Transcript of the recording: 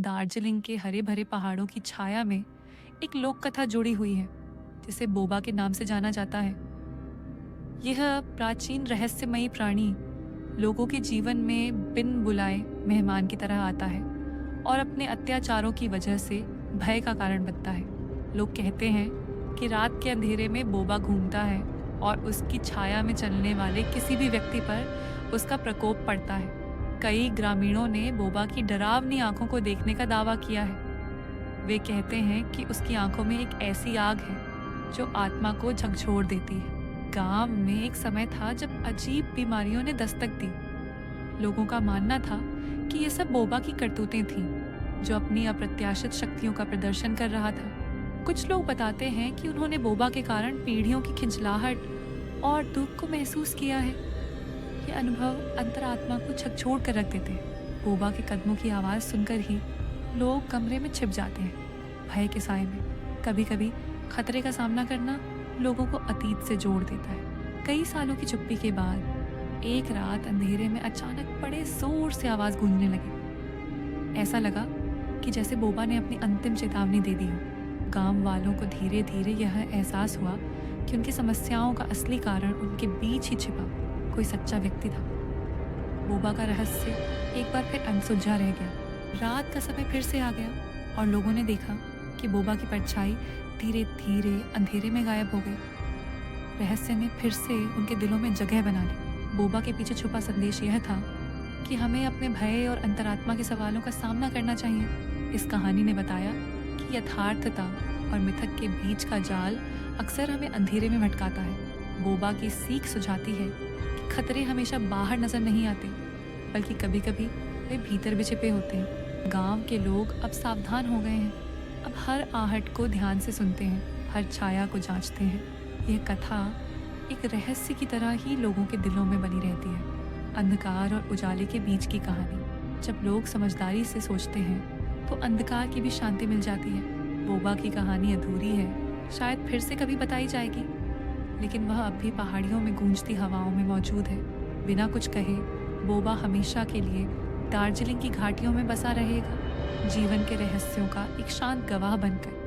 दार्जिलिंग के हरे भरे पहाड़ों की छाया में एक लोक कथा जुड़ी हुई है जिसे बोबा के नाम से जाना जाता है। यह प्राचीन रहस्यमयी प्राणी लोगों के जीवन में बिन बुलाए मेहमान की तरह आता है और अपने अत्याचारों की वजह से भय का कारण बनता है। लोग कहते हैं कि रात के अंधेरे में बोबा घूमता है और उसकी छाया में चलने वाले किसी भी व्यक्ति पर उसका प्रकोप पड़ता है। कई ग्रामीणों ने बोबा की डरावनी आंखों को देखने का दावा किया है। वे कहते हैं कि उसकी आंखों में एक ऐसी आग है जो आत्मा को झकझोर देती है। गांव में एक समय था जब अजीब बीमारियों ने दस्तक दी। लोगों का मानना था कि ये सब बोबा की करतूतें थीं, जो अपनी अप्रत्याशित शक्तियों का प्रदर्शन कर रहा था। कुछ लोग बताते हैं कि उन्होंने बोबा के कारण पीढ़ियों की खिंचलाहट और दुख को महसूस किया है। ये अनुभव अंतरात्मा को झकझोर कर रख देते हैं। बोबा के कदमों की आवाज़ सुनकर ही लोग कमरे में छिप जाते हैं, भय के साए में। कभी कभी खतरे का सामना करना लोगों को अतीत से जोड़ देता है। कई सालों की चुप्पी के बाद एक रात अंधेरे में अचानक बड़े जोर से आवाज़ गूंजने लगी। ऐसा लगा कि जैसे बोबा ने अपनी अंतिम चेतावनी दे दी हो। गांव वालों को धीरे धीरे यह एहसास हुआ कि उनकी समस्याओं का असली कारण उनके बीच ही छिपा कोई सच्चा व्यक्ति था। बोबा का रहस्य एक बार फिर अनसुलझा रह गया। रात का समय फिर से आ गया और लोगों ने देखा कि बोबा की परछाई धीरे धीरे अंधेरे में गायब हो गई। रहस्य ने फिर से उनके दिलों में जगह बना ली। बोबा के पीछे छुपा संदेश यह था कि हमें अपने भय और अंतरात्मा के सवालों का सामना करना चाहिए। इस कहानी ने बताया कि यथार्थता और मिथक के बीच का जाल अक्सर हमें अंधेरे में भटकाता है। बोबा की सीख सुझाती है कि खतरे हमेशा बाहर नजर नहीं आते, बल्कि कभी कभी वे भीतर भी छिपे होते हैं। गांव के लोग अब सावधान हो गए हैं। अब हर आहट को ध्यान से सुनते हैं, हर छाया को जांचते हैं। यह कथा एक रहस्य की तरह ही लोगों के दिलों में बनी रहती है। अंधकार और उजाले के बीच की कहानी। जब लोग समझदारी से सोचते हैं तो अंधकार की भी शांति मिल जाती है। बोबा की कहानी अधूरी है, शायद फिर से कभी बताई जाएगी, लेकिन वह अब भी पहाड़ियों में गूंजती हवाओं में मौजूद है। बिना कुछ कहे बोबा हमेशा के लिए दार्जिलिंग की घाटियों में बसा रहेगा, जीवन के रहस्यों का एक शांत गवाह बनकर।